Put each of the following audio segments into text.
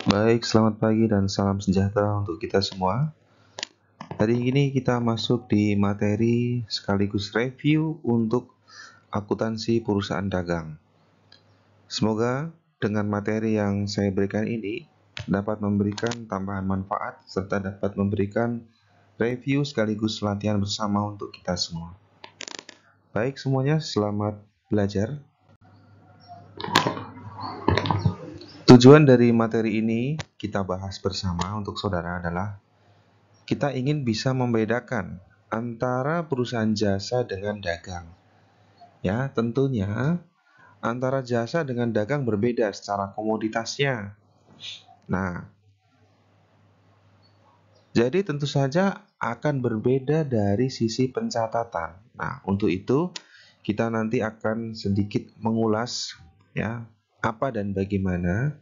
Baik, selamat pagi dan salam sejahtera untuk kita semua. Hari ini kita masuk di materi sekaligus review untuk akuntansi perusahaan dagang. Semoga dengan materi yang saya berikan ini dapat memberikan tambahan manfaat serta dapat memberikan review sekaligus latihan bersama untuk kita semua. Baik semuanya, selamat belajar. Tujuan dari materi ini kita bahas bersama untuk saudara adalah kita ingin bisa membedakan antara perusahaan jasa dengan dagang. Ya, tentunya antara jasa dengan dagang berbeda secara komoditasnya. Nah, jadi tentu saja akan berbeda dari sisi pencatatan. Nah, untuk itu kita nanti akan sedikit mengulas ya, apa dan bagaimana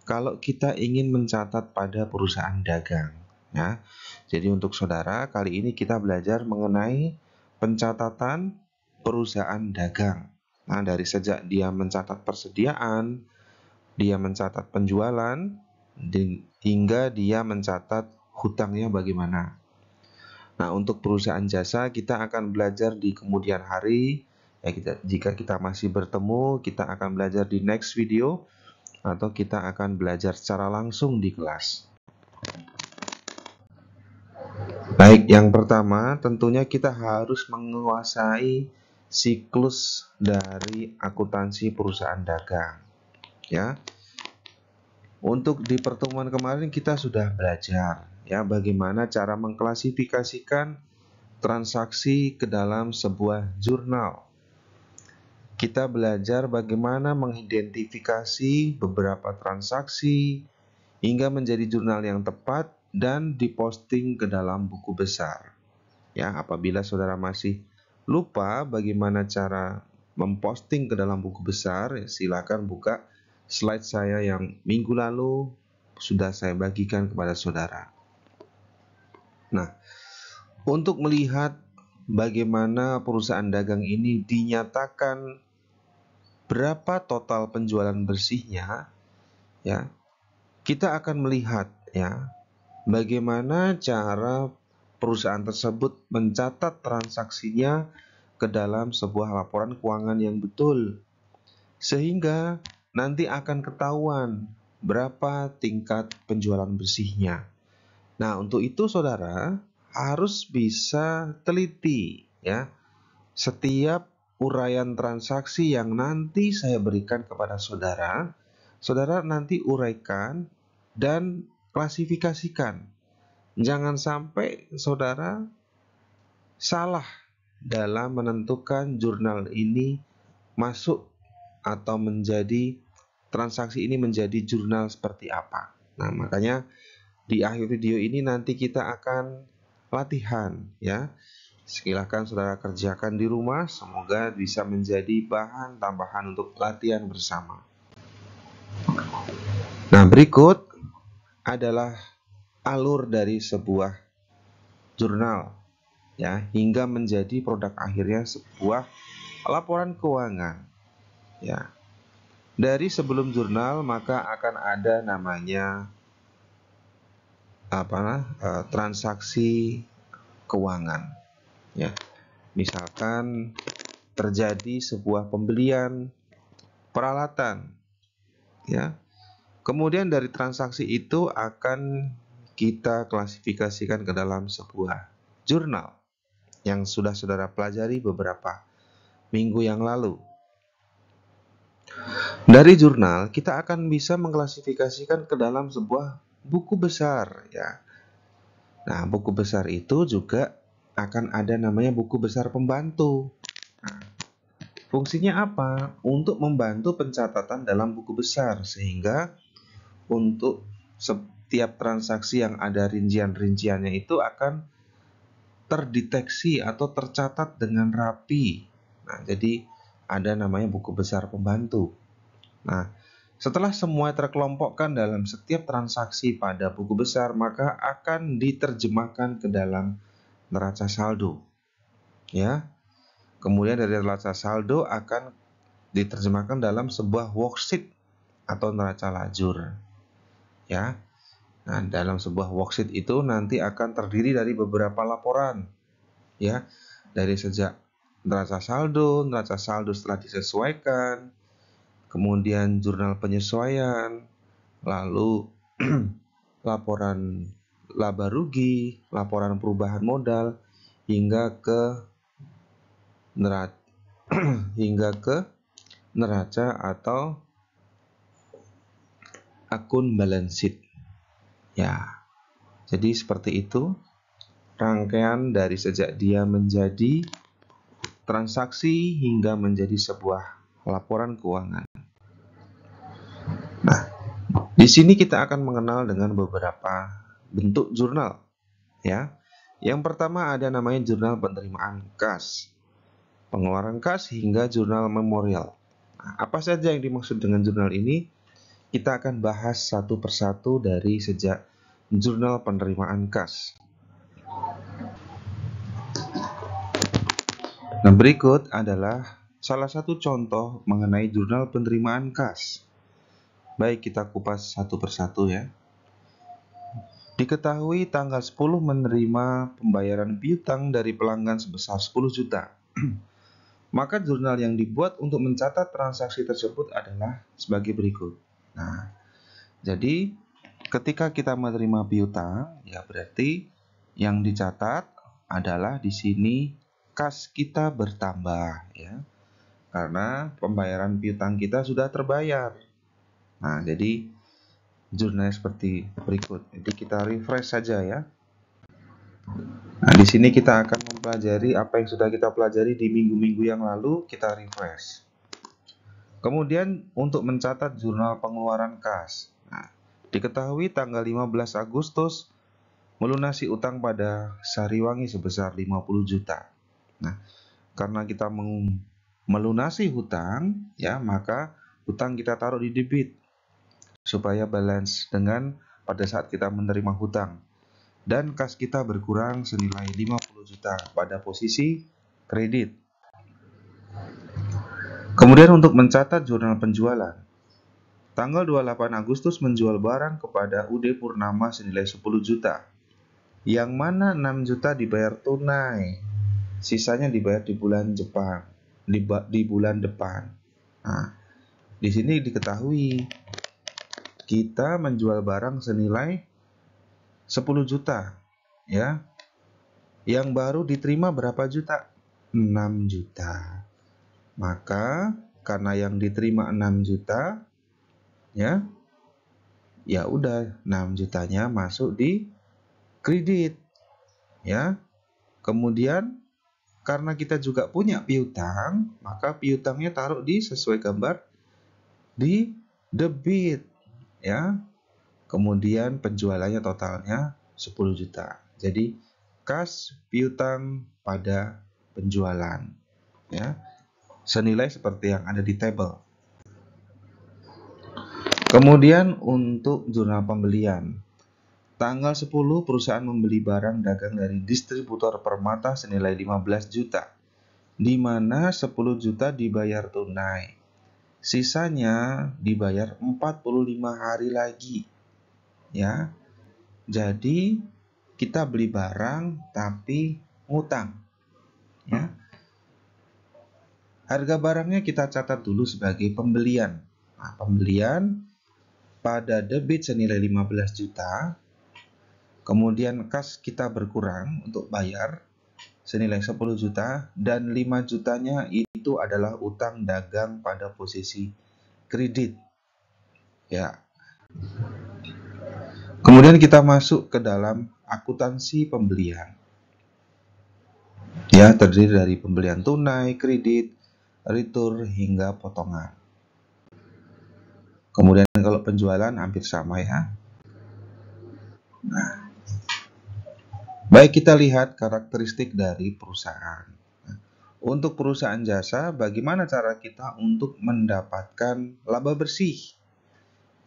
kalau kita ingin mencatat pada perusahaan dagang. Ya, jadi untuk saudara, kali ini kita belajar mengenai pencatatan perusahaan dagang. Nah, dari sejak dia mencatat persediaan, dia mencatat penjualan, hingga dia mencatat hutangnya bagaimana. Nah, untuk perusahaan jasa kita akan belajar di kemudian hari. Ya, jika kita masih bertemu, kita akan belajar di next video atau kita akan belajar secara langsung di kelas. Baik, yang pertama tentunya kita harus menguasai siklus dari akuntansi perusahaan dagang. Ya. Untuk di pertemuan kemarin kita sudah belajar ya bagaimana cara mengklasifikasikan transaksi ke dalam sebuah jurnal. Kita belajar bagaimana mengidentifikasi beberapa transaksi hingga menjadi jurnal yang tepat dan diposting ke dalam buku besar. Ya, apabila saudara masih lupa bagaimana cara memposting ke dalam buku besar, silakan buka slide saya yang minggu lalu sudah saya bagikan kepada saudara. Nah, untuk melihat bagaimana perusahaan dagang ini dinyatakan berapa total penjualan bersihnya, ya, kita akan melihat ya bagaimana cara perusahaan tersebut mencatat transaksinya ke dalam sebuah laporan keuangan yang betul, sehingga nanti akan ketahuan berapa tingkat penjualan bersihnya. Nah, untuk itu saudara harus bisa teliti ya setiap uraian transaksi yang nanti saya berikan kepada saudara. Saudara nanti uraikan dan klasifikasikan. Jangan sampai saudara salah dalam menentukan jurnal ini masuk atau menjadi transaksi ini menjadi jurnal seperti apa. Nah, makanya di akhir video ini nanti kita akan latihan ya. Silakan saudara kerjakan di rumah, semoga bisa menjadi bahan tambahan untuk latihan bersama. Nah, berikut adalah alur dari sebuah jurnal ya hingga menjadi produk akhirnya sebuah laporan keuangan ya. Dari sebelum jurnal maka akan ada namanya transaksi keuangan ya. Misalkan terjadi sebuah pembelian peralatan ya. Kemudian dari transaksi itu akan kita klasifikasikan ke dalam sebuah jurnal yang sudah saudara pelajari beberapa minggu yang lalu. Dari jurnal kita akan bisa mengklasifikasikan ke dalam sebuah buku besar ya. Nah, buku besar itu juga akan ada namanya buku besar pembantu. Nah, fungsinya apa? Untuk membantu pencatatan dalam buku besar sehingga untuk setiap transaksi yang ada rincian-rinciannya itu akan terdeteksi atau tercatat dengan rapi. Nah, jadi ada namanya buku besar pembantu. Nah, setelah semua terkelompokkan dalam setiap transaksi pada buku besar, maka akan diterjemahkan ke dalam neraca saldo. Ya. Kemudian dari neraca saldo akan diterjemahkan dalam sebuah worksheet atau neraca lajur. ya. Nah, dalam sebuah worksheet itu nanti akan terdiri dari beberapa laporan, ya, dari sejak neraca saldo setelah disesuaikan, kemudian jurnal penyesuaian, lalu laporan laba rugi, laporan perubahan modal, hingga ke neraca atau akun balance sheet. Ya, jadi seperti itu rangkaian dari sejak dia menjadi transaksi hingga menjadi sebuah laporan keuangan. Nah, di sini kita akan mengenal dengan beberapa bentuk jurnal, ya. Yang pertama ada namanya jurnal penerimaan kas, pengeluaran kas hingga jurnal memorial. Nah, apa saja yang dimaksud dengan jurnal ini? Kita akan bahas satu persatu dari sejak jurnal penerimaan kas. Nah, berikut adalah salah satu contoh mengenai jurnal penerimaan kas. Baik, kita kupas satu persatu ya. Diketahui tanggal 10 menerima pembayaran piutang dari pelanggan sebesar 10 juta. Maka jurnal yang dibuat untuk mencatat transaksi tersebut adalah sebagai berikut. Nah, jadi ketika kita menerima piutang, ya berarti yang dicatat adalah di sini kas kita bertambah, ya. Karena pembayaran piutang kita sudah terbayar. Nah, jadi jurnalnya seperti berikut. Jadi kita refresh saja ya. Nah, di sini kita akan mempelajari apa yang sudah kita pelajari di minggu-minggu yang lalu, kita refresh. Kemudian untuk mencatat jurnal pengeluaran kas. Nah, diketahui tanggal 15 Agustus melunasi utang pada Sariwangi sebesar 50 juta. Nah, karena kita melunasi hutang, ya, maka hutang kita taruh di debit supaya balance dengan pada saat kita menerima hutang. Dan kas kita berkurang senilai 50 juta pada posisi kredit. Kemudian untuk mencatat jurnal penjualan. Tanggal 28 Agustus menjual barang kepada UD Purnama senilai 10 juta. Yang mana 6 juta dibayar tunai. Sisanya dibayar di bulan bulan depan. Nah, di sini diketahui kita menjual barang senilai 10 juta, ya. Yang baru diterima berapa juta? 6 juta. Maka karena yang diterima 6 juta, ya udah 6 jutanya masuk di kredit, ya. Kemudian karena kita juga punya piutang, maka piutangnya taruh di sesuai gambar di debit, ya. Kemudian penjualannya totalnya 10 juta. Jadi kas piutang pada penjualan, ya. Senilai seperti yang ada di tabel. Kemudian untuk jurnal pembelian. Tanggal 10 perusahaan membeli barang dagang dari distributor Permata senilai 15 juta. Di mana 10 juta dibayar tunai. Sisanya dibayar 45 hari lagi. Ya. Jadi kita beli barang tapi ngutang. Ya. Harga barangnya kita catat dulu sebagai pembelian. Nah, pembelian pada debit senilai 15 juta. Kemudian kas kita berkurang untuk bayar senilai 10 juta dan 5 jutanya itu adalah utang dagang pada posisi kredit. Ya. Kemudian kita masuk ke dalam akuntansi pembelian. Ya, terdiri dari pembelian tunai, kredit, retur hingga potongan. Kemudian kalau penjualan hampir sama ya. Nah, baik, kita lihat karakteristik dari perusahaan. Untuk perusahaan jasa, bagaimana cara kita untuk mendapatkan laba bersih?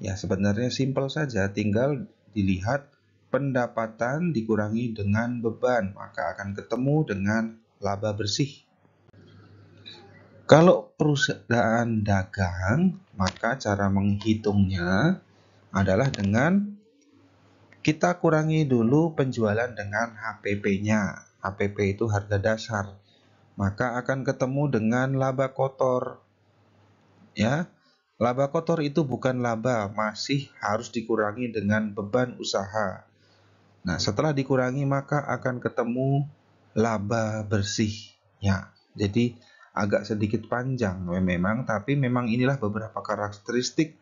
Ya, sebenarnya simpel saja, tinggal dilihat pendapatan dikurangi dengan beban, maka akan ketemu dengan laba bersih. Kalau perusahaan dagang, maka cara menghitungnya adalah dengan kita kurangi dulu penjualan dengan HPP-nya. HPP itu harga dasar. Maka akan ketemu dengan laba kotor. Ya, laba kotor itu bukan laba, masih harus dikurangi dengan beban usaha. Nah, setelah dikurangi maka akan ketemu laba bersih. Ya, jadi agak sedikit panjang memang, tapi memang inilah beberapa karakteristik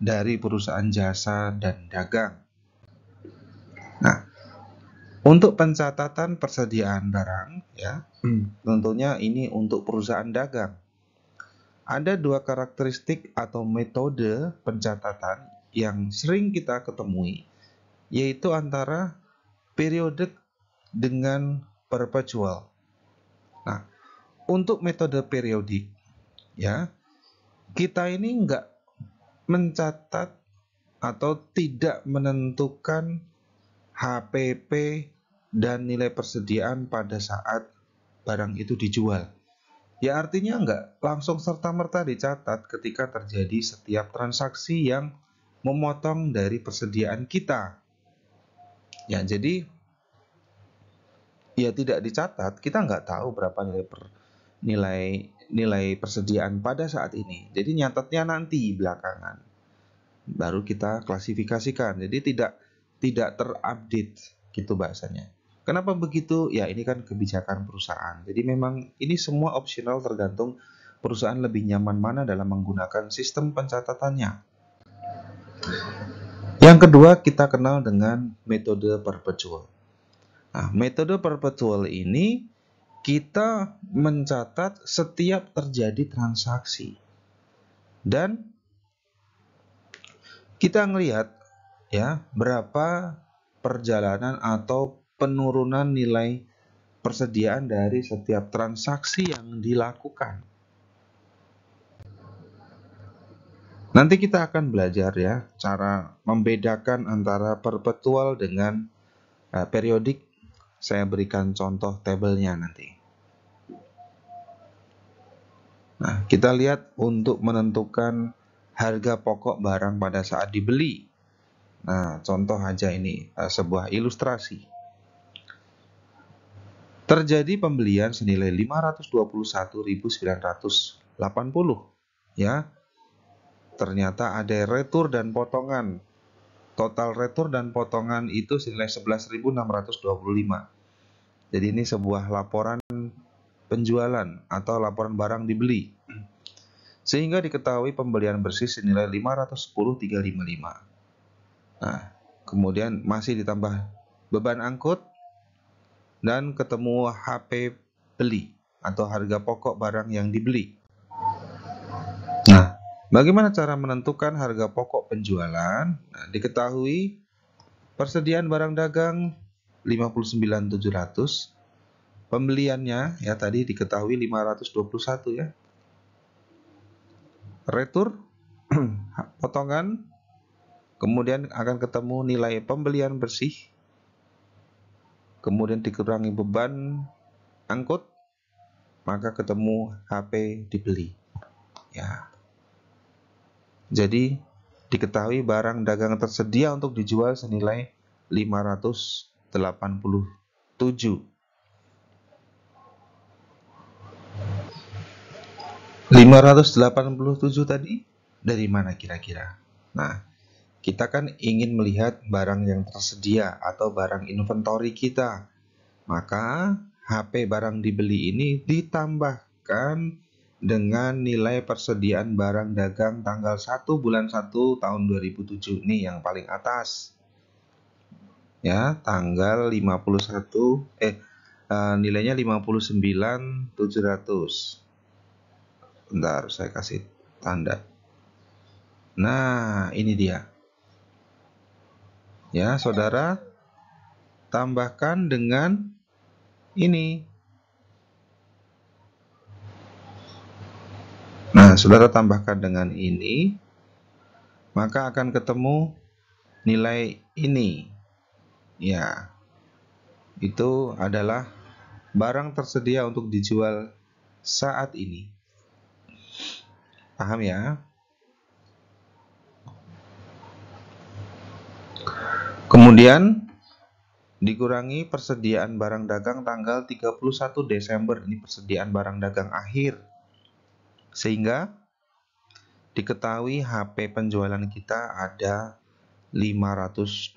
dari perusahaan jasa dan dagang. Nah, untuk pencatatan persediaan barang, ya, tentunya ini untuk perusahaan dagang. Ada dua karakteristik atau metode pencatatan yang sering kita ketemui, yaitu antara periodik dengan perpetual. Nah, untuk metode periodik, ya, kita ini nggak mencatat atau tidak menentukan HPP dan nilai persediaan pada saat barang itu dijual. Ya artinya nggak langsung serta-merta dicatat ketika terjadi setiap transaksi yang memotong dari persediaan kita. Ya jadi ya tidak dicatat, kita nggak tahu berapa nilai persediaan pada saat ini. Jadi nyatetnya nanti belakangan, baru kita klasifikasikan. Jadi tidak terupdate gitu bahasanya. Kenapa begitu? Ya ini kan kebijakan perusahaan. Jadi memang ini semua optional, tergantung perusahaan lebih nyaman mana dalam menggunakan sistem pencatatannya. Yang kedua kita kenal dengan metode perpetual. Nah, metode perpetual ini kita mencatat setiap terjadi transaksi. Dan kita ngelihat ya berapa perjalanan atau penurunan nilai persediaan dari setiap transaksi yang dilakukan. Nanti kita akan belajar ya cara membedakan antara perpetual dengan periodik. Saya berikan contoh tabelnya nanti. Nah, kita lihat untuk menentukan harga pokok barang pada saat dibeli. Nah, contoh aja ini sebuah ilustrasi. Terjadi pembelian senilai 521.980, ya. Ternyata ada retur dan potongan. Total retur dan potongan itu senilai 11.625. Jadi ini sebuah laporan penjualan atau laporan barang dibeli. Sehingga diketahui pembelian bersih senilai 510.355. Nah, kemudian masih ditambah beban angkut dan ketemu HP beli atau harga pokok barang yang dibeli. Nah, bagaimana cara menentukan harga pokok penjualan? Nah, diketahui persediaan barang dagang 59.700, pembeliannya ya tadi diketahui 521 ya. Retur potongan, kemudian akan ketemu nilai pembelian bersih, kemudian dikurangi beban angkut, maka ketemu HP dibeli. Ya. Jadi diketahui barang dagangan tersedia untuk dijual senilai 587. 587 tadi dari mana kira-kira? Nah, kita kan ingin melihat barang yang tersedia atau barang inventory kita. Maka HP barang dibeli ini ditambahkan dengan nilai persediaan barang dagang tanggal 1 bulan 1 tahun 2007. Ini yang paling atas. Ya, tanggal 51 nilainya 59.700. Bentar, saya kasih tanda. Nah, ini dia. Ya, saudara, tambahkan dengan ini. Nah, saudara tambahkan dengan ini, maka akan ketemu nilai ini. Ya, itu adalah barang tersedia untuk dijual saat ini. Paham ya? Kemudian dikurangi persediaan barang dagang tanggal 31 Desember. Ini persediaan barang dagang akhir. Sehingga diketahui HP penjualan kita ada 525.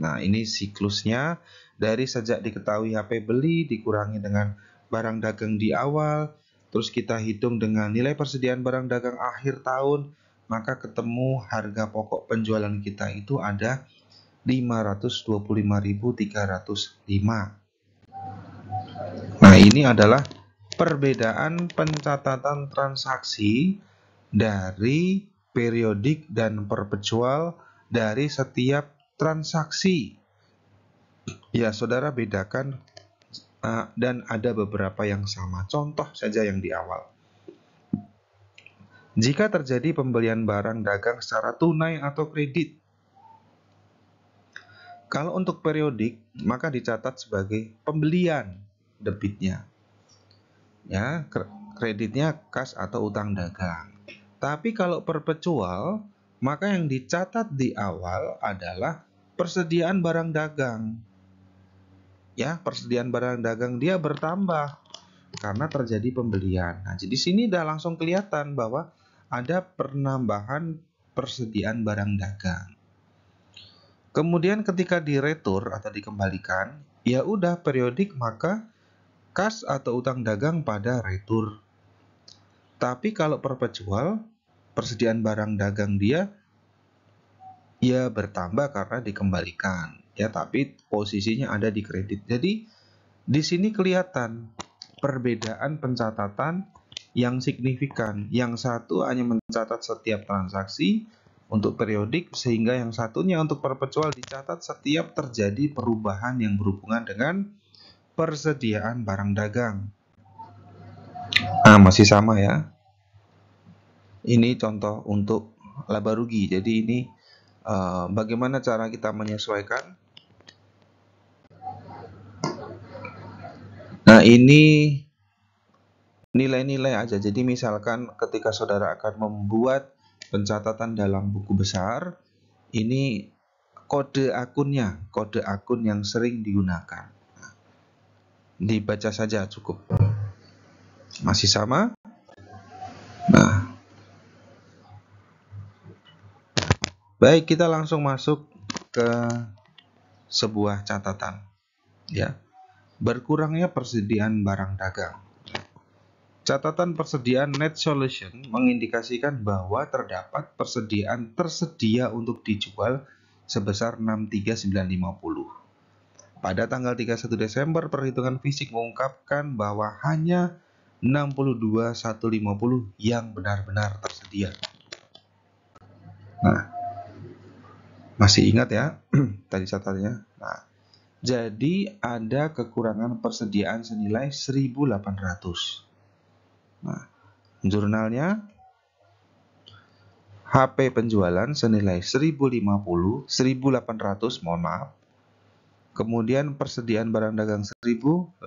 Nah, ini siklusnya dari sejak diketahui HP beli dikurangi dengan barang dagang di awal, terus kita hitung dengan nilai persediaan barang dagang akhir tahun, maka ketemu harga pokok penjualan kita itu ada 525.305. Nah, ini adalah perbedaan pencatatan transaksi dari periodik dan perpetual dari setiap transaksi. Ya, saudara bedakan dan ada beberapa yang sama. Contoh saja yang di awal. Jika terjadi pembelian barang dagang secara tunai atau kredit, kalau untuk periodik, maka dicatat sebagai pembelian debitnya. Ya, kreditnya kas atau utang dagang. Tapi kalau perpetual, maka yang dicatat di awal adalah persediaan barang dagang. Ya, persediaan barang dagang dia bertambah karena terjadi pembelian. Nah, jadi sini udah langsung kelihatan bahwa ada penambahan persediaan barang dagang. Kemudian ketika diretur atau dikembalikan, ya udah periodik maka kas atau utang dagang pada retur. Tapi kalau perpetual, persediaan barang dagang dia ya bertambah karena dikembalikan. Ya, tapi posisinya ada di kredit. Jadi di sini kelihatan perbedaan pencatatan yang signifikan. Yang satu hanya mencatat setiap transaksi untuk periodik, sehingga yang satunya untuk perpetual dicatat setiap terjadi perubahan yang berhubungan dengan persediaan barang dagang. Nah, masih sama ya. Ini contoh untuk laba rugi. Jadi ini bagaimana cara kita menyesuaikan. Nah, ini nilai-nilai aja. Jadi misalkan ketika saudara akan membuat pencatatan dalam buku besar, ini kode akunnya, kode akun yang sering digunakan. Dibaca saja cukup. Masih sama? Nah, baik, kita langsung masuk ke sebuah catatan. Ya, berkurangnya persediaan barang dagang. Catatan persediaan net solution mengindikasikan bahwa terdapat persediaan tersedia untuk dijual sebesar 63950. Pada tanggal 31 Desember, perhitungan fisik mengungkapkan bahwa hanya 62.150 yang benar-benar tersedia. Nah, masih ingat ya tadi catatannya? Nah, jadi ada kekurangan persediaan senilai 1.800. Nah, jurnalnya HP penjualan senilai 1.800, mohon maaf. Kemudian persediaan barang dagang 1.800.